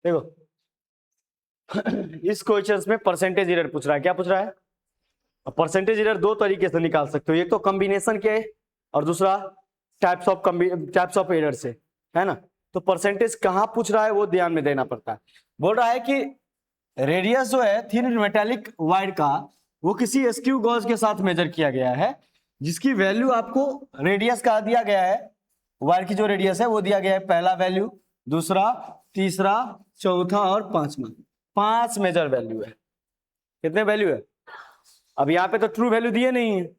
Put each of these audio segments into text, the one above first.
देखो इस क्वेश्चन में परसेंटेज एरर पूछ रहा है। क्या पूछ रहा है? परसेंटेज एरर दो तरीके से निकाल सकते हो, एक तो कॉम्बिनेशन के और दूसरा टाइप्स ऑफ एरर से, है ना। तो परसेंटेज कहाँ पूछ रहा है वो ध्यान में देना पड़ता है। बोल रहा है कि रेडियस जो है थिन मेटालिक वायर का वो किसी एसक्यू गॉज के साथ मेजर किया गया है, जिसकी वैल्यू आपको रेडियस का दिया गया है, वायर की जो रेडियस है वो दिया गया है, पहला वैल्यू, दूसरा, तीसरा, चौथा और पांचवा, 5 मेजर वैल्यू है। कितने वैल्यू है? अब यहाँ पे तो ट्रू वैल्यू दिए नहीं है,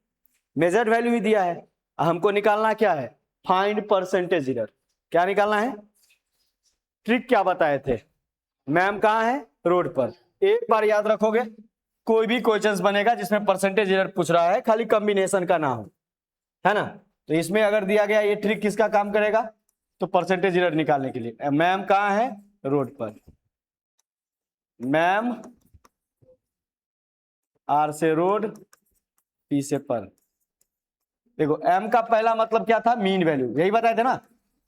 मेजर्ड वैल्यू ही दिया है। हमको निकालना क्या है? Find percentage error. क्या निकालना है? ट्रिक क्या बताए थे मैम? कहाँ है? रोड पर। एक बार याद रखोगे, कोई भी क्वेश्चंस बनेगा जिसमें परसेंटेज एरर पूछ रहा है, खाली कॉम्बिनेशन का ना हो, है ना। तो इसमें अगर दिया गया ये ट्रिक किसका काम करेगा? तो परसेंटेज एरर निकालने के लिए। मैम कहाँ है? रोड पर। मैम आर से रोड, पी से पर। देखो एम का पहला मतलब क्या था? Mean value. यही बताए थे ना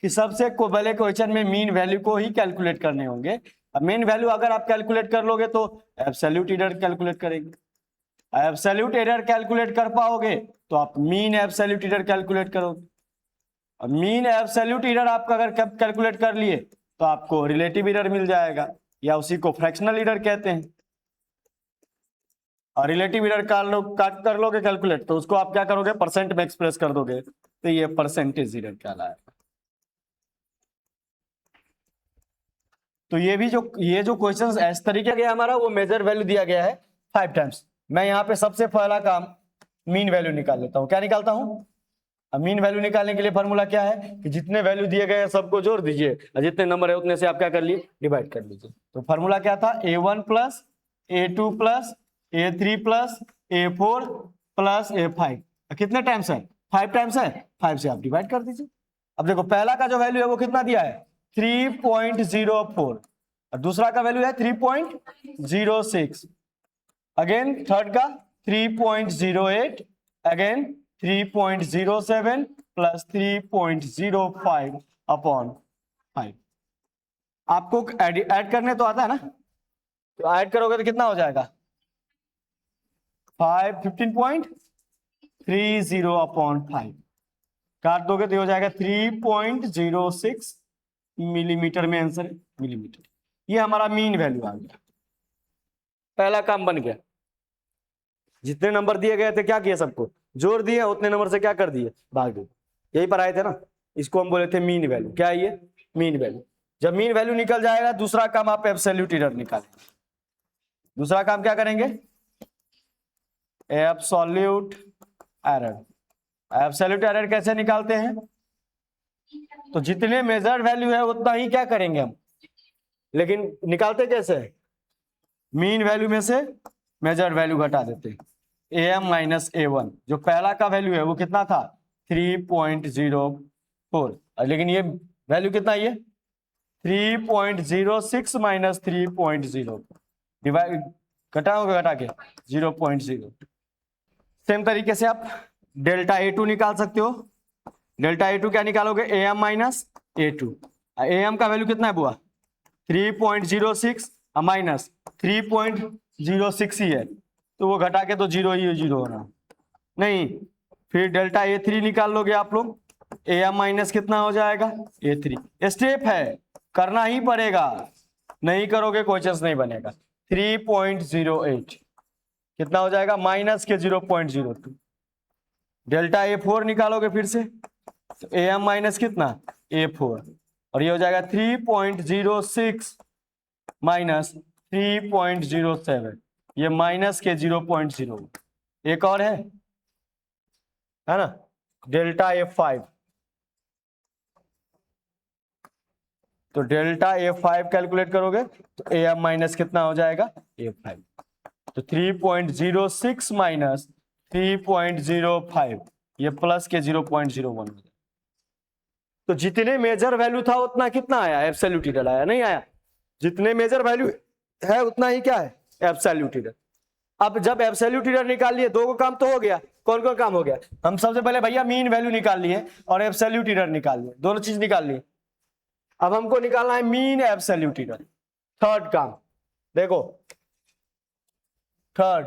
कि सबसे पहले क्वेश्चन में मीन वैल्यू को ही कैलकुलेट करने होंगे। अब मीन वैल्यू अगर आप कैलकुलेट कर लोगे तो एब्सोल्यूट एरर कैलकुलेट करेंगे। एब्सोल्यूट एरर कैलकुलेट कर पाओगे तो आप मीन एब्सोल्यूट एरर कैलकुलेट करोगे। अब मीन एब्सोल्यूट एरर आपका अगर कैलकुलेट कर लिए तो आपको रिलेटिव एरर मिल जाएगा, या उसी को फ्रैक्शनल एरर कहते हैं। और रिलेटिव एरर कर लोगे कैलकुलेट तो उसको आप क्या करोगे? परसेंट में एक्सप्रेस कर दोगे, तो ये परसेंटेज एरर कहलाएगा। तो ये जो क्वेश्चन इस तरीके का हमारा, वो मेजर वैल्यू दिया गया है 5 टाइम्स। मैं यहाँ पे सबसे पहला काम मीन वैल्यू निकाल लेता हूँ। क्या निकालता हूँ? अब मीन वैल्यू निकालने के लिए फॉर्मूला क्या है कि जितने वैल्यू दिए गए हैं सबको जोड़ दीजिए, और जितने नंबर है उतने से आप क्या कर लिए? डिवाइड कर लीजिए। तो फॉर्मूला क्या था? A1 plus A2 plus A3 plus A4 plus A5। कितने टाइम्स है? 5 टाइम्स है। 5 से आप डिवाइड कर दीजिए। अब देखो पहला का जो वैल्यू है वो कितना दिया है? 3.04, और दूसरा का वैल्यू है 3.06, अगेन थर्ड का 3.08, अगेन 3.07 प्लस 3.05 अपॉन 5। आपको ऐड करने तो आता है ना, तो ऐड करोगे तो कितना हो जाएगा? 15.30 अपॉन 5। काट दोगे तो हो जाएगा 3.06 मिलीमीटर में आंसर है, मिलीमीटर। ये हमारा मीन वैल्यू आ गया। पहला काम बन गया। जितने नंबर दिए गए थे क्या किए? सबको जोड़ दिए, उतने नंबर से क्या कर दिए? भाग दिए। यही पर आए थे ना, इसको हम बोले थे मीन वैल्यू। क्या है ये? Mean value. जब मीन वैल्यू निकल जाएगा, दूसरा काम आप एब्सोल्यूट एरर निकालेंगे। दूसरा काम क्या करेंगे? Absolute error. एब्सोल्यूट एरर कैसे निकालते हैं? तो जितने मेजर्ड वैल्यू है उतना ही क्या करेंगे हम, लेकिन निकालते कैसे? मीन वैल्यू में से मेजर्ड वैल्यू घटा देते हैं। AM माइनस A1, जो पहला का वैल्यू है वो कितना था? 3.04, लेकिन ये वैल्यू कितना? ये 3.06 माइनस 3.0 डिवाइड, घटाओगे घटा के 0.0। सेम तरीके से आप डेल्टा A2 निकाल सकते हो। डेल्टा A2 क्या निकालोगे? AM minus A2। AM का वैल्यू कितना है बुआ? 3.06 माइनस 3.06 ही है, तो वो घटा के तो 0 ही 0 होना नहीं। फिर डेल्टा A3 निकाल लोगे आप लोग। AM माइनस कितना हो जाएगा? A3। स्टेप है, करना ही पड़ेगा, नहीं करोगे क्वेश्चंस नहीं बनेगा। 3.08 कितना हो जाएगा? माइनस के 0.02। डेल्टा A4 निकालोगे फिर से, तो AM माइनस कितना? A4, और ये हो जाएगा 3.06 माइनस 3.07, ये माइनस के 0.0। एक और है ना, डेल्टा A5। तो डेल्टा A5 कैलकुलेट करोगे तो AM माइनस कितना हो जाएगा? A5। तो 3.06 माइनस 3.05, ये प्लस के 0.01। तो जितने मेजर वैल्यू था उतना कितना आया? एब्सोल्यूट एरर आया, नहीं आया? जितने मेजर वैल्यू है उतना ही क्या है? Absolute error. अब जब एब्सोल्यूट एरर निकाल लिए, दो काम तो हो गया। कौन कौन काम हो गया? हम सबसे पहले भैया मीन वैल्यू निकाल लिए और एब्सोल्यूट एरर निकाल लिए, दोनों चीज निकाल लिए। अब हमको निकालना है मीन एब्सोल्यूट एरर। थर्ड काम देखो, third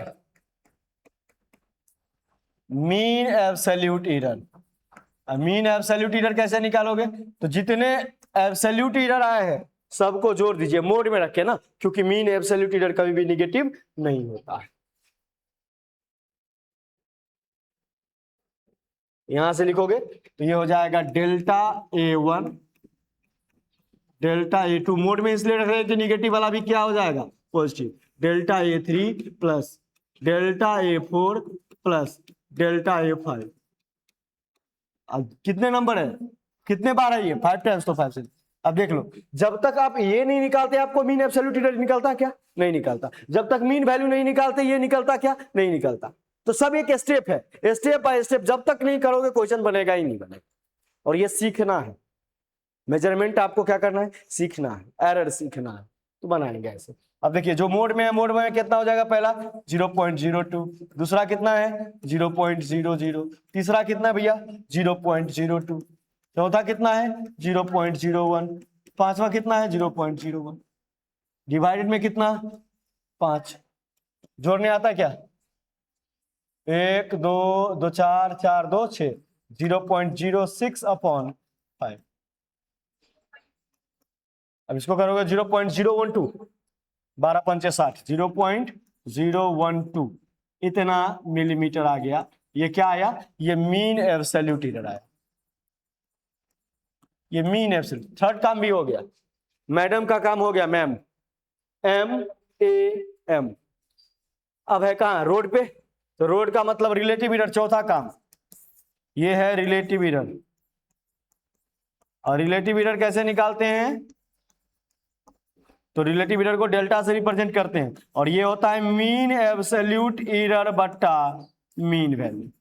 mean absolute error. Mean absolute error कैसे निकालोगे? तो जितने एब्सोल्यूट एरर आए हैं सबको जोड़ दीजिए, मोड में रखे ना, क्योंकि मीन एब्सोल्यूट एरर कभी भी निगेटिव नहीं होता है। यहां से लिखोगे तो ये हो जाएगा delta A1 delta A2, mode में इसलिए रख रहे हैं कि निगेटिव वाला भी क्या हो जाएगा? Positive. Delta A3 plus delta A4 plus delta A5। अब कितने नंबर है, कितने बार है ये? 5 टाइम्स, तो 5 से। अब देख लो, जब तक आप ये नहीं निकालते आपको मीन एब्सोल्यूट एरर निकलता क्या? नहीं निकलता। जब तक मीन वैल्यू नहीं निकालते ये निकलता क्या? नहीं निकलता। तो सब एक स्टेप है, स्टेप बाय स्टेप, जब तक नहीं करोगे क्वेश्चन बनेगा ही नहीं बनेगा। और ये सीखना है, मेजरमेंट आपको क्या करना है? सीखना है, एरर सीखना है, तो बनाएंगे ऐसे। अब देखिए जो मोड में है, मोड में कितना हो जाएगा? पहला 0.02, दूसरा कितना है? 0.00, तीसरा कितना है भैया? 0.02, चौथा कितना है? 0.01, पांचवा कितना है? 0.01, डिवाइडेड में कितना? 5। जोड़ने आता है क्या? 1 2 2 4 4 2 6, 0.06 अपॉन 5। अब इसको करोगे 0.012, 12 पंचे 60, 0.012 इतना मिलीमीटर आ गया। ये क्या आया? ये मीन एब्सोल्यूट एरर आया, ये मीन एब्सोल्यूट। थर्ड काम भी हो गया, मैडम का काम हो गया, मैम, MAM। अब है कहाँ? रोड पे। तो रोड का मतलब रिलेटिव एरर, चौथा काम ये है रिलेटिव एरर। और रिलेटिव एरर कैसे निकालते हैं? तो रिलेटिव एरर को डेल्टा से रिप्रेजेंट करते हैं, और ये होता है मीन एब्सोल्यूट एरर बट्टा mean value.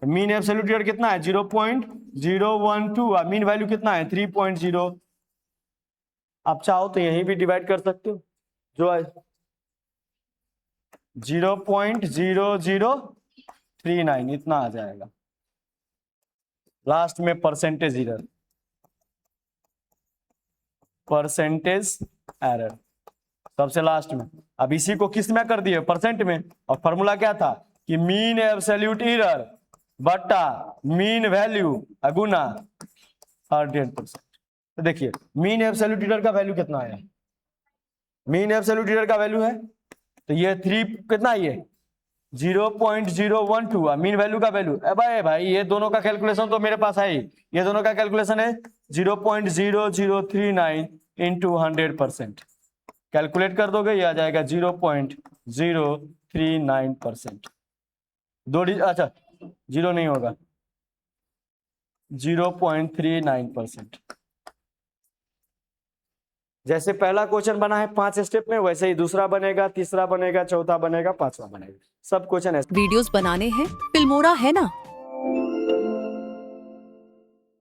Mean absolute error कितना है? 0.012, मीन वैल्यू कितना है? 3.0। आप चाहो तो यहीं भी डिवाइड कर सकते हो, जो है 0.0039 इतना आ जाएगा। लास्ट में परसेंटेज एरर, परसेंटेज एरर सबसे लास्ट में। अब इसी को किस में कर दिए? परसेंट में। और फॉर्मूला क्या था? कि मीन एब्सोल्यूट एरर बट्टा मीन वैल्यू गुना 100%। तो देखिए मीन एब्सोल्यूट एरर का वैल्यू कितना आया? मीन एब्सोल्यूट एरर का वैल्यू है तो ये 3 कितना? ये 0.012, मीन वैल्यू का वैल्यू। भाई ये दोनों का कैलकुलेशन तो मेरे पास है ही, ये दोनों का कैलकुलेशन है 0.0039 इंटू 100%। कैलकुलेट कर दोगे ये आ जाएगा 0.039%। अच्छा 0 नहीं होगा, 0.39%। जैसे पहला क्वेश्चन बना है 5 स्टेप में, वैसे ही दूसरा बनेगा, तीसरा बनेगा, चौथा बनेगा, पांचवा बनेगा। सब क्वेश्चन ऐसे। वीडियोस बनाने हैं, फिल्मोरा है ना,